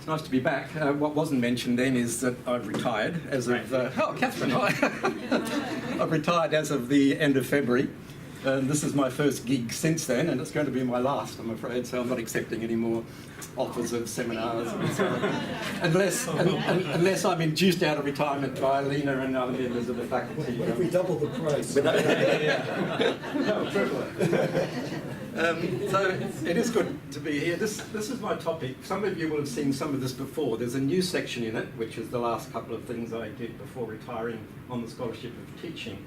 It's nice to be back. What wasn't mentioned then is that I've retired as of... Catherine, hi. I've retired as of the end of February. This is my first gig since then, and it's going to be my last, I'm afraid, so I'm not accepting any more offers of seminars. Unless I'm induced out of retirement by Lena and other members of the faculty. What if we double the price? No, triple it. So it is good to be here. This is my topic. Some of you will have seen some of this before. There's a new section in it, which is the last couple of things I did before retiring on the scholarship of teaching.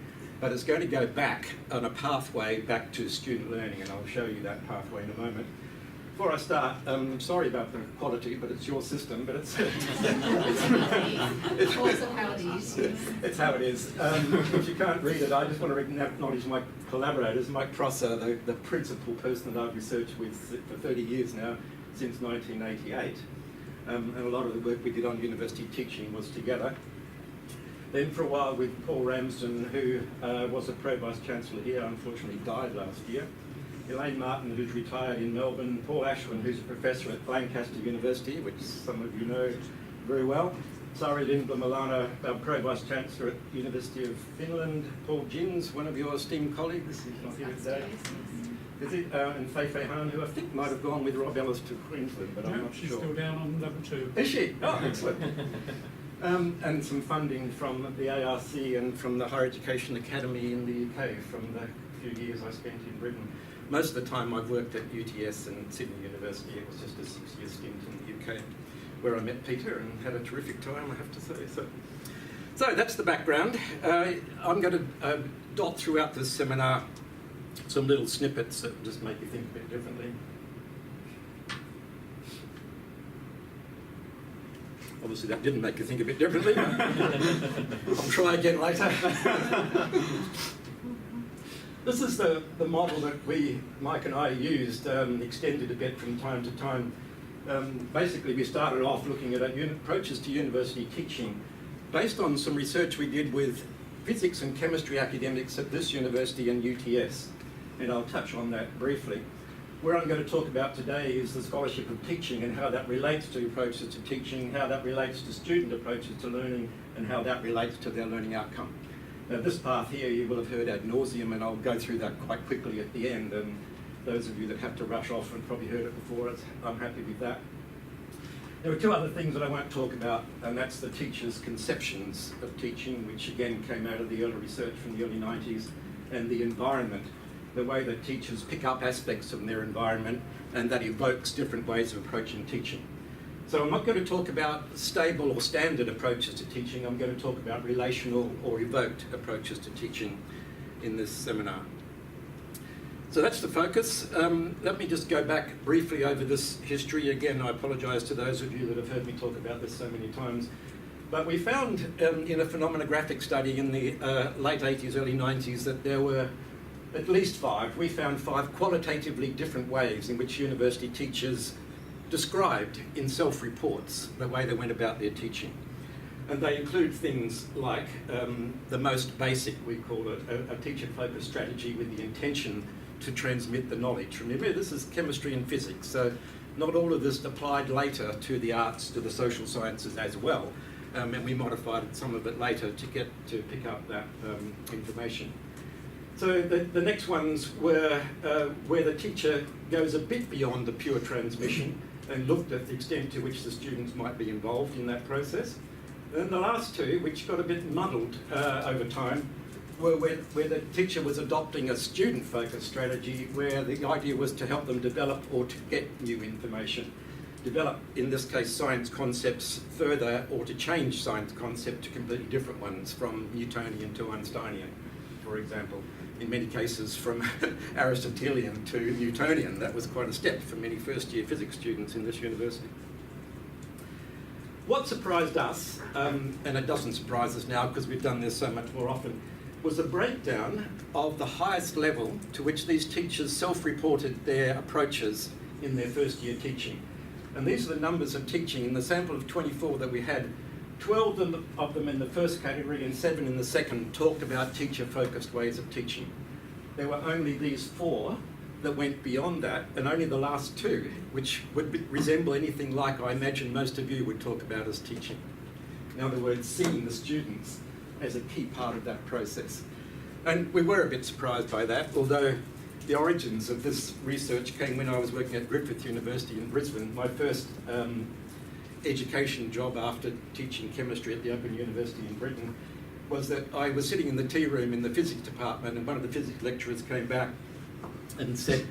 But it's going to go back on a pathway back to student learning, and I'll show you that pathway in a moment. Before I start, I'm sorry about the quality, but it's your system, but it's also how it is. It's how it is. If you can't read it, I just want to acknowledge my collaborators, Mike Prosser, the principal person that I've researched with for 30 years now, since 1988. And a lot of the work we did on university teaching was together. Then for a while with Paul Ramsden, who was a Pro Vice-Chancellor here, unfortunately died last year. Elaine Martin, who's retired in Melbourne. Paul Ashwin, who's a professor at Lancaster University, which some of you know very well. Sari Lindblom Milana, Pro Vice-Chancellor at University of Finland. Paul Jins, one of your esteemed colleagues, he's not here today. Is it? And Fei Fei Han, who I think might have gone with Rob Ellis to Queensland, but I'm not sure. She's still down on level 2. Is she? Oh, excellent. And some funding from the ARC and from the Higher Education Academy in the UK from the few years I spent in Britain. Most of the time I've worked at UTS and Sydney University. It was just a 6-year stint in the UK where I met Peter and had a terrific time, I have to say. So that's the background. I'm going to dot throughout this seminar some little snippets that just make you think a bit differently. Obviously that didn't make you think a bit differently. I'll try again later. This is the model that Mike and I used, extended a bit from time to time. Basically we started off looking at approaches to university teaching based on some research we did with physics and chemistry academics at this university and UTS. And I'll touch on that briefly. Where I'm going to talk about today is the scholarship of teaching and how that relates to approaches to teaching, how that relates to student approaches to learning, and how that relates to their learning outcome. Now this path here you will have heard ad nauseum, and I'll go through that quite quickly at the end, and those of you that have to rush off and probably heard it before, I'm happy with that. There are two other things that I won't talk about, and that's the teachers' conceptions of teaching, which again came out of the early research from the early 90s, and the environment. The way that teachers pick up aspects of their environment, and that evokes different ways of approaching teaching. So I'm not going to talk about stable or standard approaches to teaching. I'm going to talk about relational or evoked approaches to teaching in this seminar. So that's the focus. Let me just go back briefly over this history. Again, I apologise to those of you that have heard me talk about this so many times. But we found in a phenomenographic study in the late 80s, early 90s, that there were at least 5. We found 5 qualitatively different ways in which university teachers described in self-reports the way they went about their teaching. And they include things like the most basic, we call it, a teacher-focused strategy with the intention to transmit the knowledge. Remember, this is chemistry and physics, so not all of this applied later to the arts, to the social sciences as well. And we modified some of it later to get to pick up that information. So the next ones were where the teacher goes a bit beyond the pure transmission and looked at the extent to which the students might be involved in that process. And the last two, which got a bit muddled over time, were where the teacher was adopting a student-focused strategy where the idea was to help them develop or to get new information. Develop, in this case, science concepts further, or to change science concepts to completely different ones, from Newtonian to Einsteinian, for example. In many cases from Aristotelian to Newtonian. That was quite a step for many first-year physics students in this university. What surprised us, and it doesn't surprise us now because we've done this so much more often, was a breakdown of the highest level to which these teachers self-reported their approaches in their first-year teaching. And these are the numbers of teaching. In the sample of 24 that we had, 12 of them in the first category and 7 in the second talked about teacher-focused ways of teaching. There were only these 4 that went beyond that, and only the last two, which would resemble anything like I imagine most of you would talk about as teaching. In other words, seeing the students as a key part of that process. And we were a bit surprised by that, although the origins of this research came when I was working at Griffith University in Brisbane. My first education job after teaching chemistry at the Open University in Britain was that I was sitting in the tea room in the physics department, and one of the physics lecturers came back and said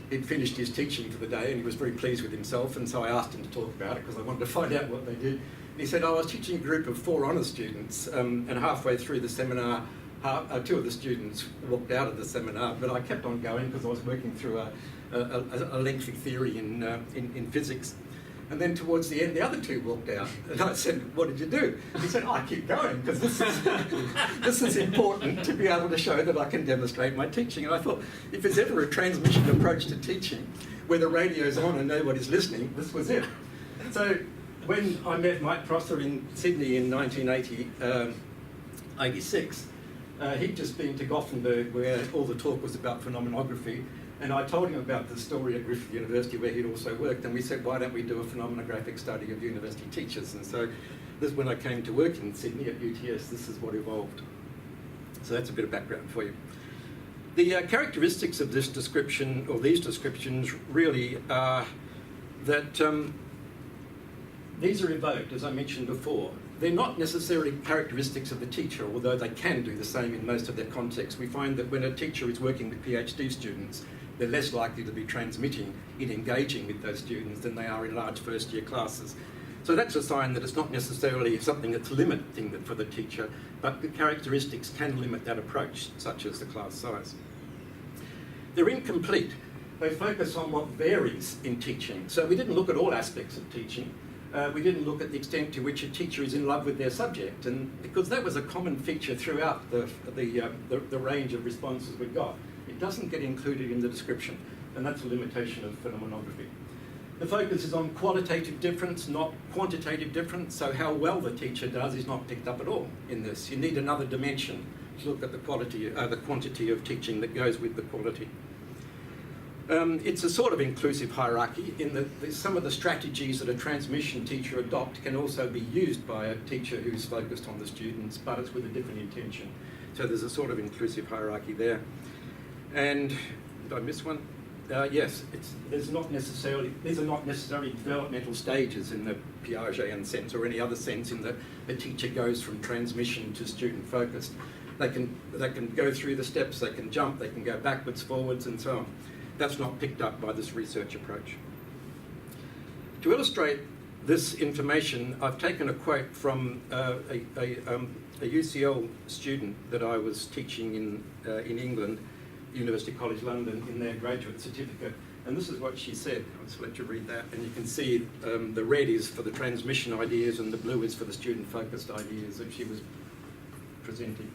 he'd finished his teaching for the day and he was very pleased with himself, and so I asked him to talk about it because I wanted to find out what they did. And he said, I was teaching a group of 4 honours students, and halfway through the seminar, 2 of the students walked out of the seminar, but I kept on going because I was working through a lengthy theory in physics. And then towards the end, the other 2 walked out, and I said, what did you do? He said, I keep going, because this is important to be able to show that I can demonstrate my teaching. And I thought, if there's ever a transmission approach to teaching, where the radio's on and nobody's listening, this was it. So when I met Mike Prosser in Sydney in 1986, he'd just been to Gothenburg, where all the talk was about phenomenography. And I told him about the story at Griffith University where he'd also worked, and we said, why don't we do a phenomenographic study of university teachers? And so this, when I came to work in Sydney at UTS, this is what evolved. So that's a bit of background for you. The characteristics of this description, or these descriptions, really are that these are evoked, as I mentioned before. They're not necessarily characteristics of the teacher, although they can do the same in most of their contexts. We find that when a teacher is working with PhD students, they're less likely to be transmitting in engaging with those students than they are in large first-year classes. So that's a sign that it's not necessarily something that's limiting for the teacher, but the characteristics can limit that approach, such as the class size. They're incomplete. They focus on what varies in teaching. So we didn't look at all aspects of teaching. We didn't look at the extent to which a teacher is in love with their subject, and because that was a common feature throughout the range of responses we got. It doesn't get included in the description, and that's a limitation of phenomenography. The focus is on qualitative difference, not quantitative difference, so how well the teacher does is not picked up at all in this. You need another dimension to look at the quantity of teaching that goes with the quality. It's a sort of inclusive hierarchy in that some of the strategies that a transmission teacher adopts can also be used by a teacher who's focused on the students, but it's with a different intention. So there's a sort of inclusive hierarchy there. And did I miss one? Yes, these are not necessarily developmental stages in the Piagetian sense or any other sense in that a teacher goes from transmission to student focused. They can go through the steps, they can jump, they can go backwards, forwards, and so on. That's not picked up by this research approach. To illustrate this information, I've taken a quote from a UCL student that I was teaching in England, University College London, in their graduate certificate. And this is what she said. I'll just let you read that. And you can see the red is for the transmission ideas and the blue is for the student-focused ideas that she was presenting.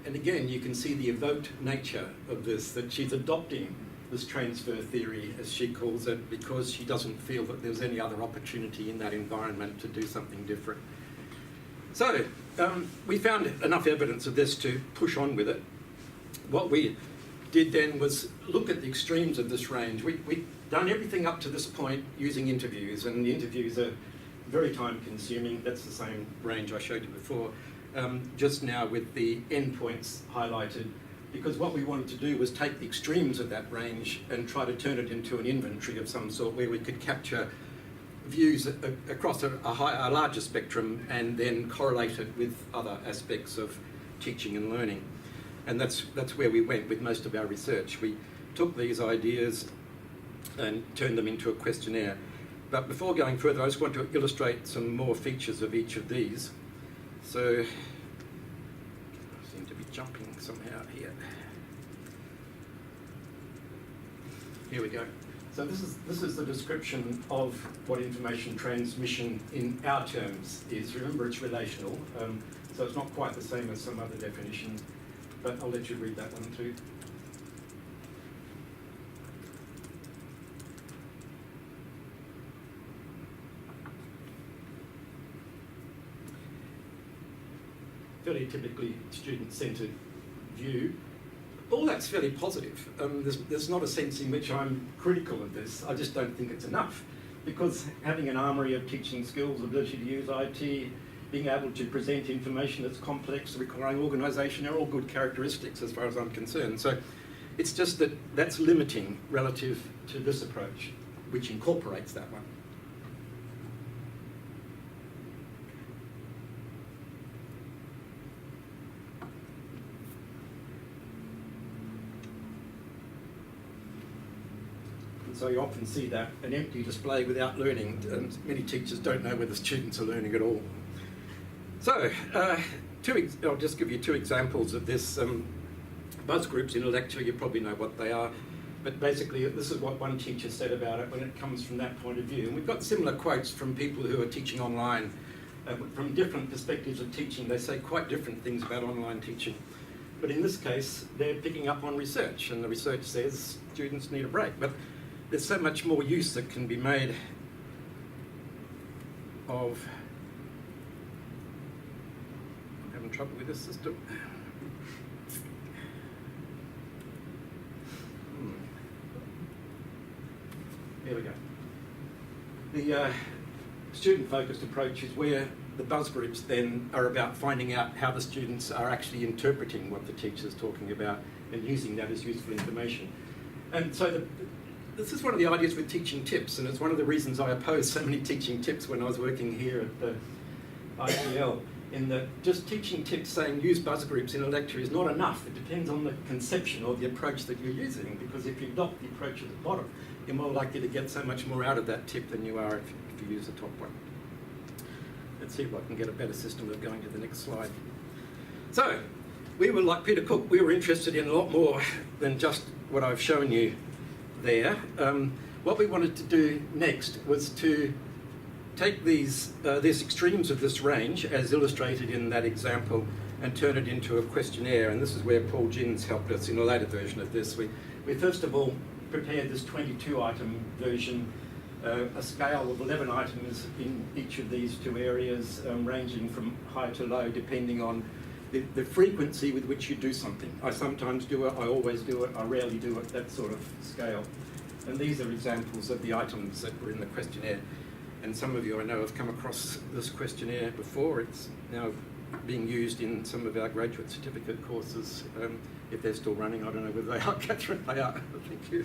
And again, you can see the evoked nature of this, that she's adopting this transfer theory, as she calls it, because she doesn't feel that there's any other opportunity in that environment to do something different. So, we found enough evidence of this to push on with it. What we did then was look at the extremes of this range. We'd done everything up to this point using interviews, and the interviews are very time-consuming. That's the same range I showed you before. Just now with the endpoints highlighted, because what we wanted to do was take the extremes of that range and try to turn it into an inventory of some sort where we could capture views across a larger spectrum and then correlate it with other aspects of teaching and learning. And that's where we went with most of our research. We took these ideas and turned them into a questionnaire. But before going further, I just want to illustrate some more features of each of these. So, I seem to be jumping somehow here. Here we go. So this is the description of what information transmission in our terms is. Remember, it's relational, so it's not quite the same as some other definitions, but I'll let you read that one too. fairly typically student-centred view. All that's fairly positive. There's not a sense in which I'm critical of this. I just don't think it's enough, because having an armoury of teaching skills, ability to use IT, being able to present information that's complex, requiring organisation, are all good characteristics as far as I'm concerned. So it's just that that's limiting relative to this approach, which incorporates that one. So you often see that, an empty display without learning, and many teachers don't know whether students are learning at all. So, I'll just give you two examples of this. Buzz groups in a lecture, you probably know what they are, but basically this is what one teacher said about it when it comes from that point of view. And we've got similar quotes from people who are teaching online. From different perspectives of teaching, they say quite different things about online teaching. But in this case, they're picking up on research, and the research says students need a break. But there's so much more use that can be made of... I'm having trouble with this system. There we go. The student-focused approach is where the buzz groups then are about finding out how the students are actually interpreting what the teacher's talking about and using that as useful information. And so this is one of the ideas with teaching tips, and it's one of the reasons I opposed so many teaching tips when I was working here at the ITL, in that just teaching tips saying use buzz groups in a lecture is not enough. It depends on the conception or the approach that you're using, because if you adopt the approach at the bottom, you're more likely to get so much more out of that tip than you are if you use the top one. Let's see if I can get a better system of going to the next slide. So, we were like Peter Cook, we were interested in a lot more than just what I've shown you there. What we wanted to do next was to take these extremes of this range, as illustrated in that example, and turn it into a questionnaire. And this is where Paul Gins helped us in a later version of this. We first of all prepared this 22-item version, a scale of 11 items in each of these two areas, ranging from high to low, depending on the frequency with which you do something. I sometimes do it, I always do it, I rarely do it, that sort of scale. And these are examples of the items that were in the questionnaire. And some of you I know have come across this questionnaire before. It's now being used in some of our graduate certificate courses. If they're still running, I don't know whether they are. Catherine, they are. Thank you.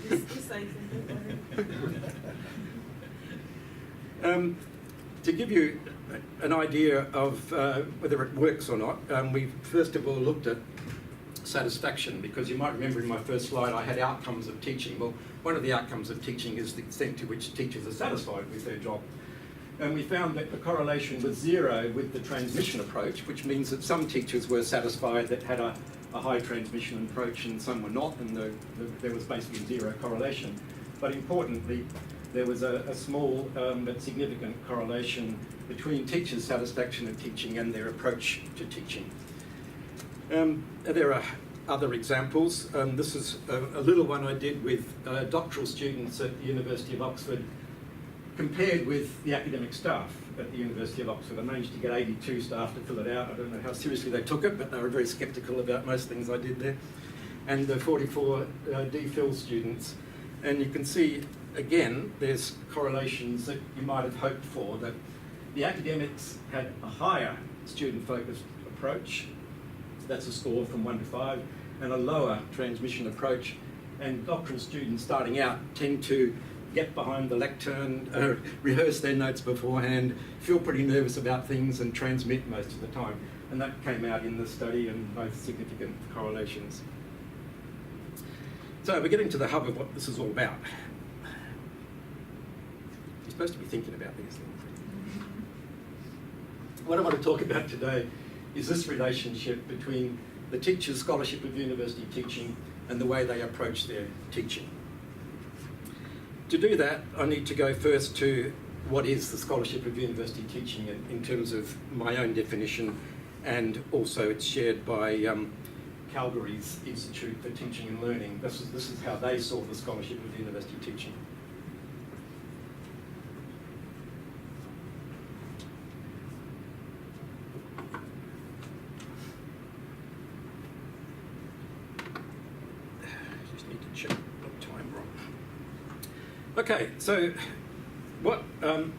To give you an idea of whether it works or not, we first of all looked at satisfaction, because you might remember in my first slide I had outcomes of teaching. Well, one of the outcomes of teaching is the extent to which teachers are satisfied with their job. And we found that the correlation was 0 with the transmission approach, which means that some teachers were satisfied that had a high transmission approach and some were not, and there was basically 0 correlation. But importantly, there was a small but significant correlation between teachers' satisfaction of teaching and their approach to teaching. There are other examples. This is a little one I did with doctoral students at the University of Oxford, compared with the academic staff at the University of Oxford. I managed to get 82 staff to fill it out. I don't know how seriously they took it, but they were very sceptical about most things I did there. And the 44 DPhil students. And you can see, again, there's correlations that you might have hoped for, that the academics had a higher student-focused approach. That's a score from 1 to 5, and a lower transmission approach. And doctoral students starting out tend to get behind the lectern, rehearse their notes beforehand, feel pretty nervous about things and transmit most of the time. And that came out in the study and both significant correlations. So we're getting to the hub of what this is all about. You're supposed to be thinking about these things. What I want to talk about today is this relationship between the teacher's scholarship of university teaching and the way they approach their teaching. To do that, I need to go first to what is the scholarship of university teaching in terms of my own definition, and also it's shared by Calgary's Institute for Teaching and Learning. This is how they saw the scholarship of university teaching. Okay, so the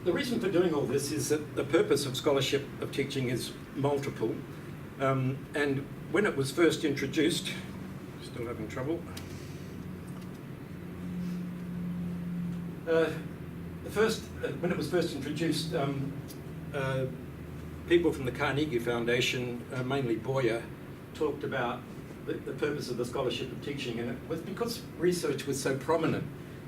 reason for doing all this is that the purpose of scholarship of teaching is multiple. And when it was first introduced, still having trouble. When it was first introduced, people from the Carnegie Foundation, mainly Boyer, talked about the purpose of the scholarship of teaching, and it was because research was so prominent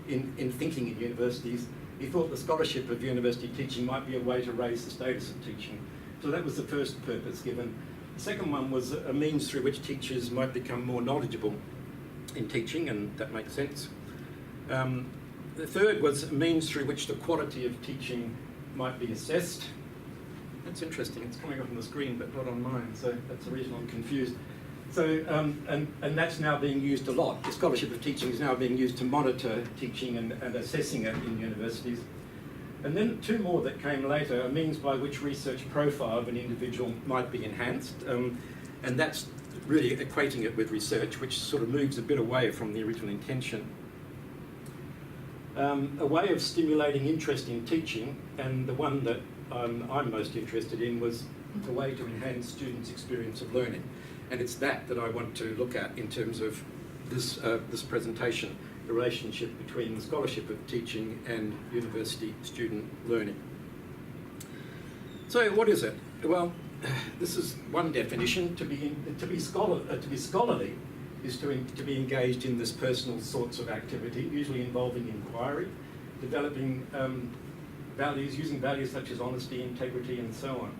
in thinking at universities. He thought the scholarship of university teaching might be a way to raise the status of teaching. So that was the first purpose given. The second one was a means through which teachers might become more knowledgeable in teaching, and that makes sense. The third was a means through which the quality of teaching might be assessed. That's interesting, it's coming up on the screen but not on mine, so that's the reason I'm confused. So, and that's now being used a lot. The scholarship of teaching is now being used to monitor teaching and assessing it in universities. And then two more that came later, a means by which research profile of an individual might be enhanced, and that's really equating it with research, which sort of moves a bit away from the original intention. A way of stimulating interest in teaching, and the one that I'm most interested in, was a way to enhance students' experience of learning. And it's that I want to look at in terms of this presentation, the relationship between the scholarship of teaching and university student learning. So what is it? Well, this is one definition. To be scholarly is to be engaged in this personal sorts of activity, usually involving inquiry, developing values, using values such as honesty, integrity, and so on.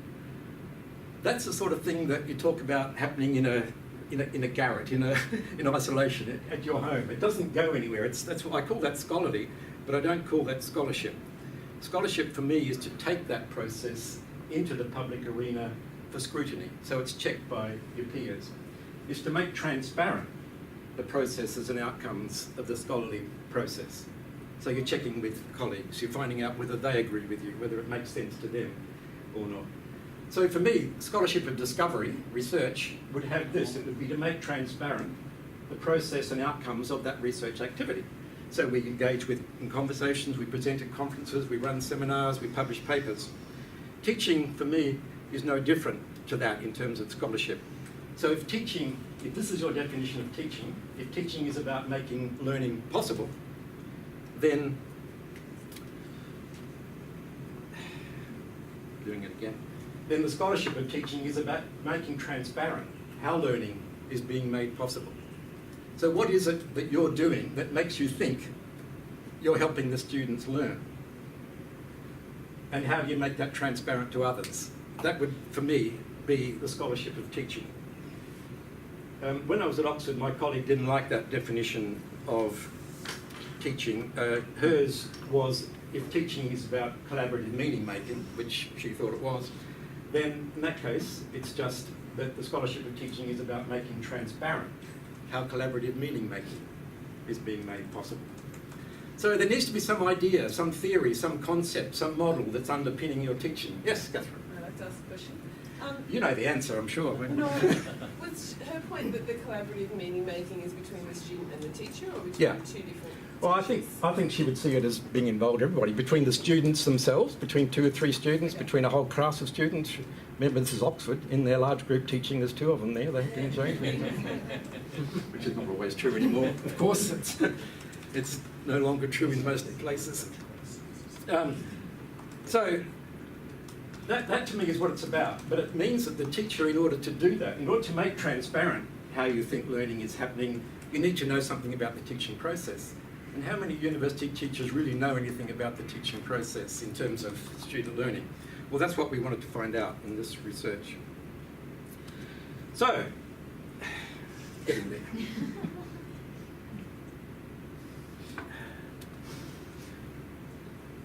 That's the sort of thing that you talk about happening in a garret, in isolation at your home. It doesn't go anywhere. That's what I call that scholarly, but I don't call that scholarship. Scholarship for me is to take that process into the public arena for scrutiny, so it's checked by your peers. It's to make transparent the processes and outcomes of the scholarly process. So you're checking with colleagues, you're finding out whether they agree with you, whether it makes sense to them or not. So for me, scholarship of discovery, research, would have this. It would be to make transparent the process and outcomes of that research activity. So we engage in conversations, we present at conferences, we run seminars, we publish papers. Teaching, for me, is no different to that in terms of scholarship. So if this is your definition of teaching, if teaching is about making learning possible, then, doing it again, then the scholarship of teaching is about making transparent how learning is being made possible. So what is it that you're doing that makes you think you're helping the students learn? And how do you make that transparent to others? That would, for me, be the scholarship of teaching. When I was at Oxford, my colleague didn't like that definition of teaching. Hers was, if teaching is about collaborative meaning making, which she thought it was, then in that case, it's just that the scholarship of teaching is about making transparent how collaborative meaning making is being made possible. So there needs to be some idea, some theory, some concept, some model that's underpinning your teaching. Yes, Catherine? I'd like to ask a question. You know the answer, I'm sure. No, was her point that the collaborative meaning making is between the student and the teacher, or between two different? Well, I think she would see it as being involved everybody, between the students themselves, between 2 or 3 students, between a whole class of students. Remember, this is Oxford. In their large group teaching, there's 2 of them there. They have to engage, which is not always true anymore. Of course, it's no longer true in most places. So that to me is what it's about. But it means that the teacher, in order to do that, in order to make transparent how you think learning is happening, you need to know something about the teaching process. And how many university teachers really know anything about the teaching process in terms of student learning? Well, that's what we wanted to find out in this research. So, getting there.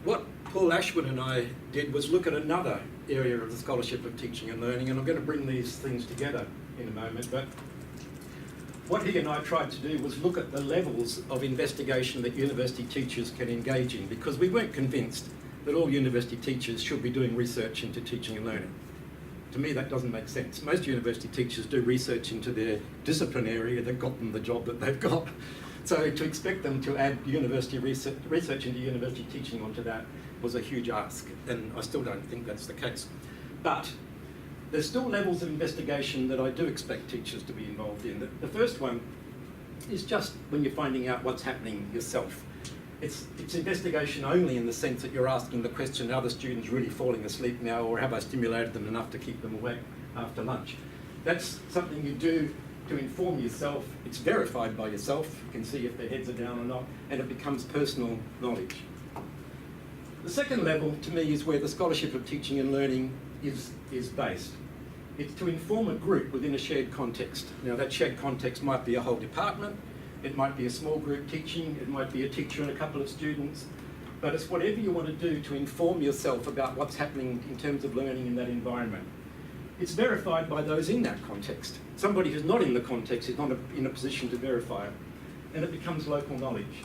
What Paul Ashwood and I did was look at another area of the scholarship of teaching and learning, and I'm going to bring these things together in a moment, but what he and I tried to do was look at the levels of investigation that university teachers can engage in, because we weren't convinced that all university teachers should be doing research into teaching and learning. To me, that doesn't make sense. Most university teachers do research into their discipline area that got them the job that they've got. So to expect them to add university research into university teaching onto that was a huge ask, and I still don't think that's the case. But there's still levels of investigation that I do expect teachers to be involved in. The first one is just when you're finding out what's happening yourself. It's investigation only in the sense that you're asking the question, are the students really falling asleep now, or have I stimulated them enough to keep them awake after lunch? That's something you do to inform yourself. It's verified by yourself. You can see if their heads are down or not, and it becomes personal knowledge. The second level, to me, is where the scholarship of teaching and learning is based. It's to inform a group within a shared context. Now, that shared context might be a whole department, it might be a small group teaching, it might be a teacher and a couple of students, but it's whatever you want to do to inform yourself about what's happening in terms of learning in that environment. It's verified by those in that context. Somebody who's not in the context is not in a position to verify it, and it becomes local knowledge.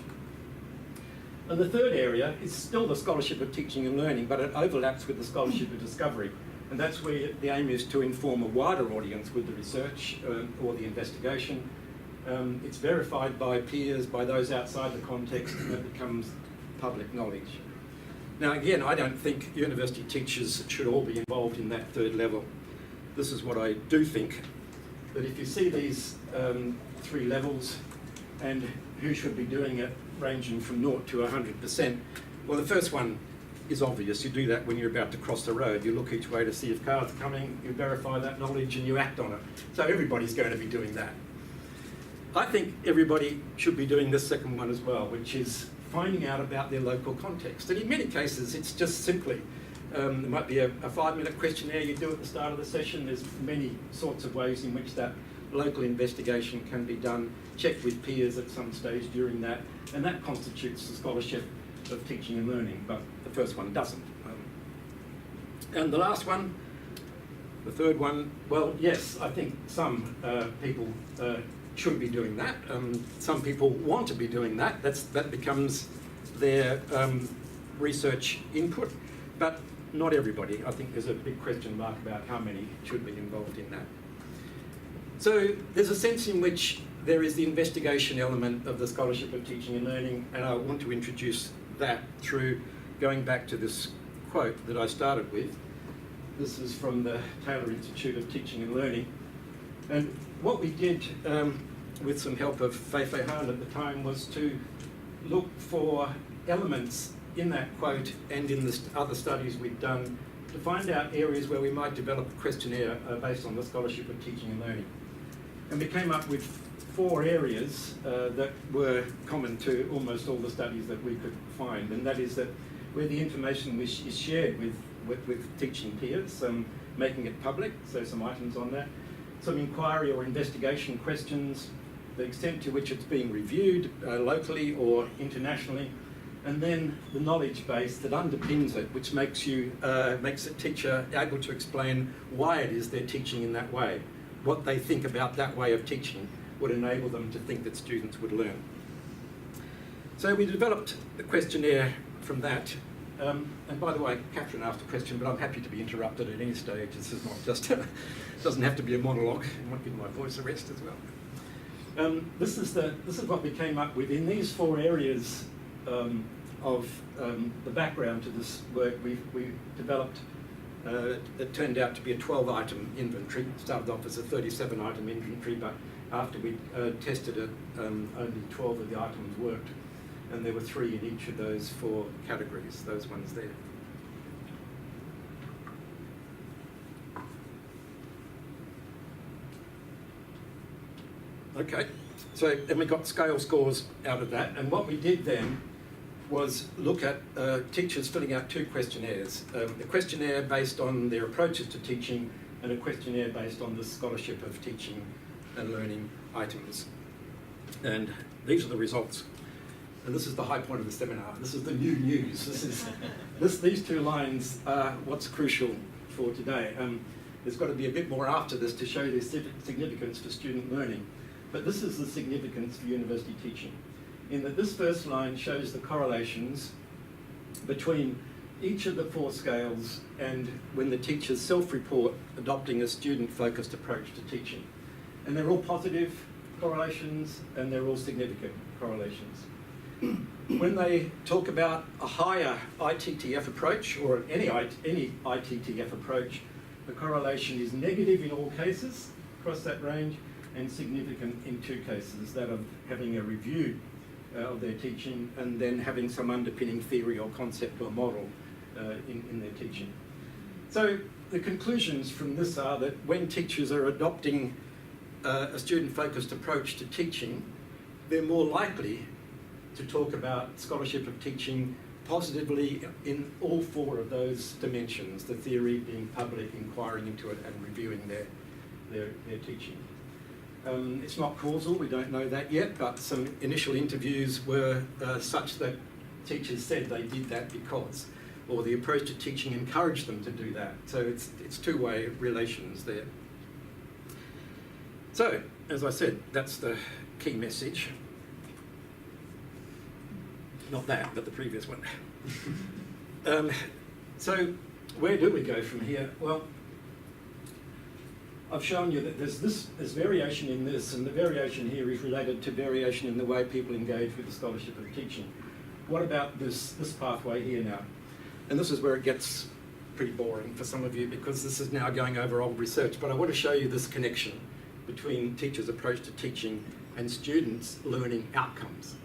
And the third area is still the scholarship of teaching and learning, but it overlaps with the scholarship of discovery. And that's where the aim is to inform a wider audience with the research or the investigation. It's verified by peers, by those outside the context, and it becomes public knowledge. Now again, I don't think university teachers should all be involved in that third level. This is what I do think, that if you see these three levels and who should be doing it, ranging from 0 to 100%, well, the first one is obvious. You do that when you're about to cross the road. You look each way to see if cars are coming, you verify that knowledge and you act on it. So everybody's going to be doing that. I think everybody should be doing this second one as well, which is finding out about their local context. And in many cases, it's just simply, there might be a 5-minute questionnaire you do at the start of the session. There's many sorts of ways in which that local investigation can be done, checked with peers at some stage during that, and that constitutes the scholarship of teaching and learning, but the first one doesn't. And the last one, the third one, well, yes, I think some people should be doing that. Some people want to be doing that. That becomes their research input, but not everybody. I think there's a big question mark about how many should be involved in that. So there's a sense in which there is the investigation element of the scholarship of teaching and learning, and I want to introduce that through going back to this quote that I started with. This is from the Taylor Institute of Teaching and Learning. And what we did with some help of Fei Han at the time was to look for elements in that quote and in the other studies we've done to find out areas where we might develop a questionnaire based on the scholarship of teaching and learning. And we came up with 4 areas that were common to almost all the studies that we could find, and that is that where the information is shared with teaching peers, making it public, so some items on that, some inquiry or investigation questions, the extent to which it's being reviewed locally or internationally, and then the knowledge base that underpins it, which makes a teacher able to explain why it is they're teaching in that way. What they think about that way of teaching would enable them to think that students would learn. So we developed the questionnaire from that. And by the way, Catherine asked a question, but I'm happy to be interrupted at any stage. This is not just, doesn't have to be a monologue. It might give my voice a rest as well. This is what we came up with. In these 4 areas of the background to this work, we developed, it turned out to be a 12-item inventory. It started off as a 37-item inventory, but after we tested it, only 12 of the items worked. And there were 3 in each of those 4 categories, those ones there. Okay, so then we got scale scores out of that, and what we did then was look at teachers filling out 2 questionnaires. A questionnaire based on their approaches to teaching and a questionnaire based on the scholarship of teaching and learning items. And these are the results. And this is the high point of the seminar. This is the new news. These 2 lines are what's crucial for today. There's got to be a bit more after this to show their significance for student learning. But this is the significance for university teaching, in that this first line shows the correlations between each of the 4 scales and when the teachers self-report adopting a student-focused approach to teaching. And they're all positive, correlations, and they're all significant correlations. When they talk about a higher ITTF approach, or any ITTF approach, the correlation is negative in all cases across that range, and significant in 2 cases, that of having a review of their teaching and then having some underpinning theory or concept or model in their teaching. So the conclusions from this are that when teachers are adopting a student-focused approach to teaching, they're more likely to talk about scholarship of teaching positively in all 4 of those dimensions, the theory, being public, inquiring into it, and reviewing their teaching. It's not causal, we don't know that yet, but some initial interviews were such that teachers said they did that because, or the approach to teaching encouraged them to do that. So it's 2-way relations there. So, as I said, that's the key message. Not that, but the previous one. So, where do we go from here? Well, I've shown you that there's variation in this, and the variation here is related to variation in the way people engage with the scholarship of teaching. What about this pathway here now? And this is where it gets pretty boring for some of you, because this is now going over old research, but I want to show you this connection between teachers' approach to teaching and students' learning outcomes.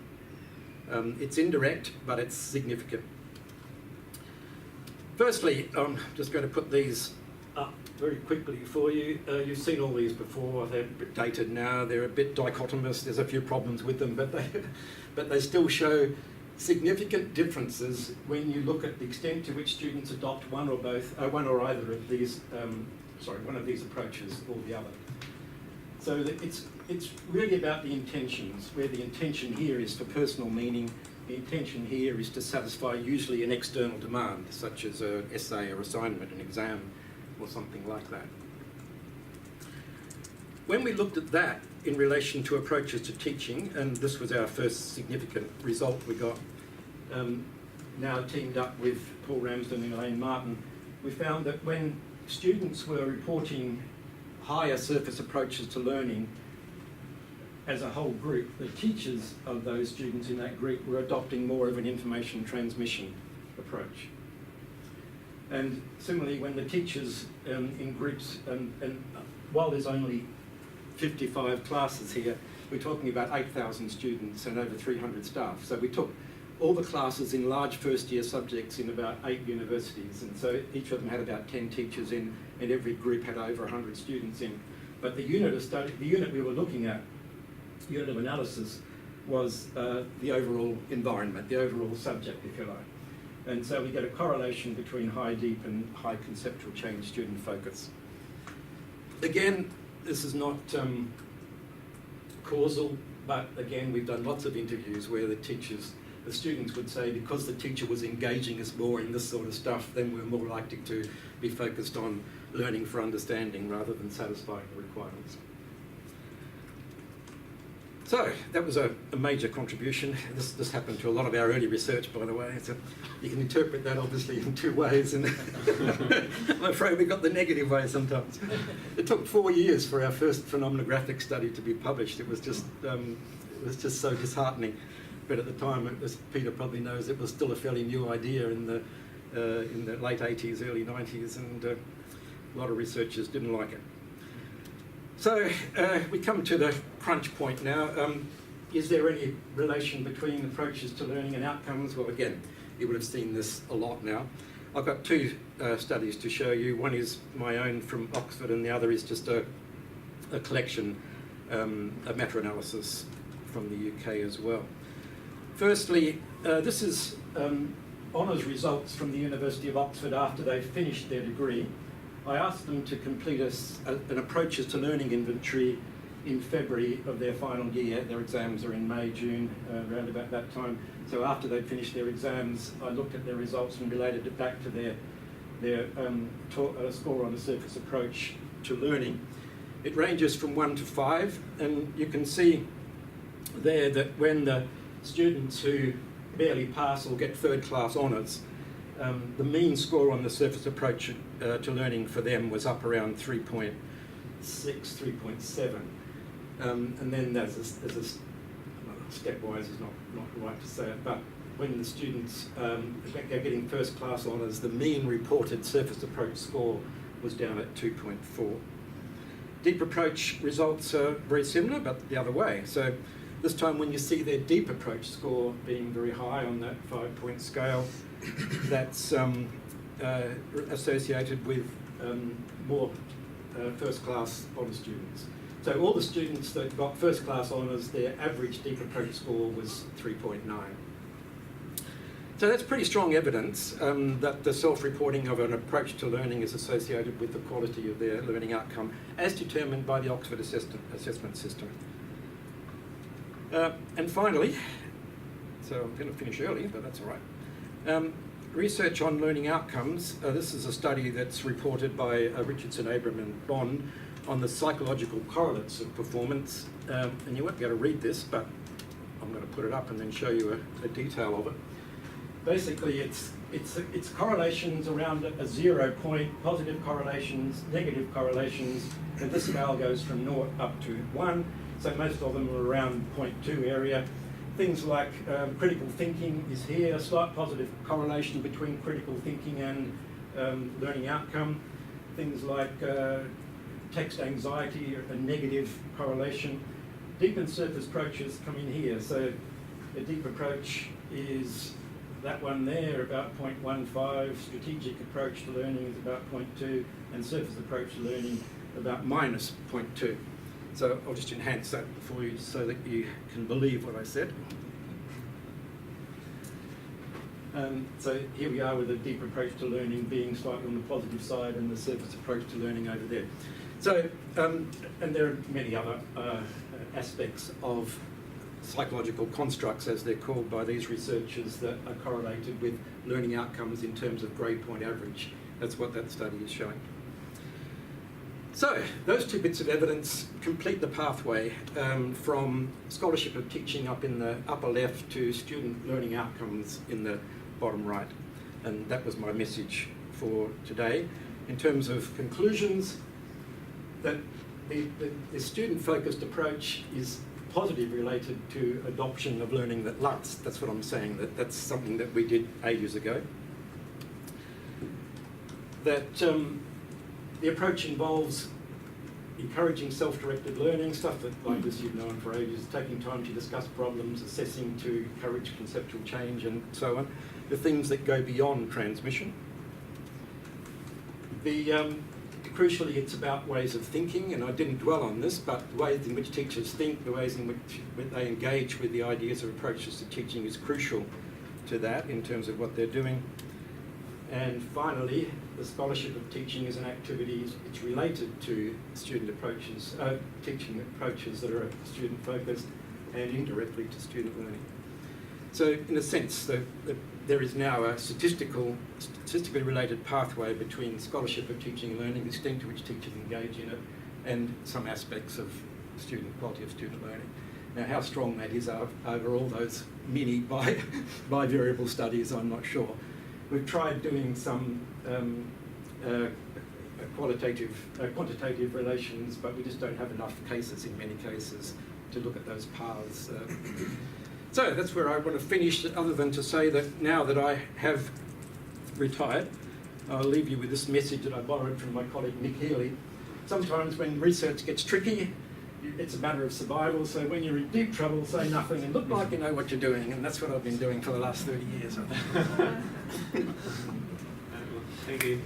It's indirect, but it's significant. Firstly, I'm just going to put these up very quickly for you. You've seen all these before. They're a bit dated now. They're a bit dichotomous. There's a few problems with them, but they still show significant differences when you look at the extent to which students adopt one or either of these, one of these approaches or the other. So it's really about the intentions, where the intention here is for personal meaning. The intention here is to satisfy usually an external demand, such as an essay or assignment, an exam, or something like that. When we looked at that in relation to approaches to teaching, and this was our first significant result we got, now teamed up with Paul Ramsden and Elaine Martin, we found that when students were reporting higher surface approaches to learning as a whole group, the teachers of those students in that group were adopting more of an information transmission approach. And similarly, when the teachers in groups, and while there's only 55 classes here, we're talking about 8,000 students and over 300 staff. So we took all the classes in large first-year subjects in about 8 universities, and so each of them had about 10 teachers in, and every group had over 100 students in. But the unit of study, the unit we were looking at, unit of analysis, was the overall environment, the overall subject, if you like. And so we get a correlation between high deep and high conceptual change student focus. Again, this is not causal, but again, we've done lots of interviews where the students would say, because the teacher was engaging us more in this sort of stuff, then we're more likely to be focused on learning for understanding rather than satisfying the requirements. So that was a major contribution. This happened to a lot of our early research, by the way. So you can interpret that obviously in 2 ways, and I'm afraid we got the negative way sometimes. It took 4 years for our first phenomenographic study to be published. It was just so disheartening. But at the time, as Peter probably knows, it was still a fairly new idea in the late 80s, early 90s, and a lot of researchers didn't like it. So we come to the crunch point now. Is there any relation between approaches to learning and outcomes? Well, again, you would have seen this a lot now. I've got 2 studies to show you. One is my own from Oxford, and the other is just a collection, a meta-analysis from the UK as well. Firstly, this is honours results from the University of Oxford after they've finished their degree. I asked them to complete an approaches to learning inventory in February of their final year. Their exams are in May, June, around about that time. So after they'd finished their exams, I looked at their results and related it back to their score on the surface approach to learning. It ranges from 1 to 5, and you can see there that when the students who barely pass or get 3rd class honours, the mean score on the surface approach to learning for them was up around 3.6, 3.7. And then there's a stepwise is not right to say it, but when the students are getting first class honours, the mean reported surface approach score was down at 2.4. Deep approach results are very similar, but the other way. So this time when you see their deep approach score being very high on that 5-point scale, that's associated with more first class honours students. So all the students that got first class honours, their average deep approach score was 3.9. So that's pretty strong evidence that the self-reporting of an approach to learning is associated with the quality of their learning outcome as determined by the Oxford assessment system. And finally, so I'm going to finish early, but that's all right. Research on learning outcomes. This is a study that's reported by Richardson, Abram and Bond on the psychological correlates of performance. And you won't be able to read this, but I'm going to put it up and then show you a detail of it. Basically, it's correlations around a 0 point, positive correlations, negative correlations, and this scale goes from 0 up to 1, so most of them are around 0.2 area. Things like critical thinking is here, a slight positive correlation between critical thinking and learning outcome. Things like text anxiety, a negative correlation. Deep and surface approaches come in here, so a deep approach is that one there, about 0.15, strategic approach to learning is about 0.2, and surface approach to learning about minus 0.2. So I'll just enhance that for you so that you can believe what I said. So here we are with a deep approach to learning being slightly on the positive side and the surface approach to learning over there. So, and there are many other aspects of psychological constructs, as they're called by these researchers, that are correlated with learning outcomes in terms of grade point average. That's what that study is showing. So, those two bits of evidence complete the pathway from scholarship of teaching up in the upper left to student learning outcomes in the bottom right. And that was my message for today. In terms of conclusions, that the student-focused approach is positive related to adoption of learning that lasts. That's what I'm saying, that's something that we did ages ago. That the approach involves encouraging self-directed learning, stuff that, like this, you've known for ages, taking time to discuss problems, assessing to encourage conceptual change and so on. The things that go beyond transmission. Crucially, it's about ways of thinking, and I didn't dwell on this, but the ways in which teachers think, the ways in which they engage with the ideas of approaches to teaching is crucial to that in terms of what they're doing. And finally, the scholarship of teaching is an activity, it's related to student approaches, teaching approaches that are student-focused and indirectly to student learning. So, in a sense, there is now a statistically related pathway between scholarship of teaching and learning, the extent to which teachers engage in it, and some aspects of quality of student learning. Now, how strong that is over all those many bivariable studies, I'm not sure. We've tried doing some quantitative relations, but we just don't have enough cases in many cases to look at those paths. So that's where I want to finish, other than to say that now that I have retired, I'll leave you with this message that I borrowed from my colleague Nick Healy. Sometimes when research gets tricky, it's a matter of survival, so when you're in deep trouble, say nothing and look like you know what you're doing, and that's what I've been doing for the last 30 years. Thank you.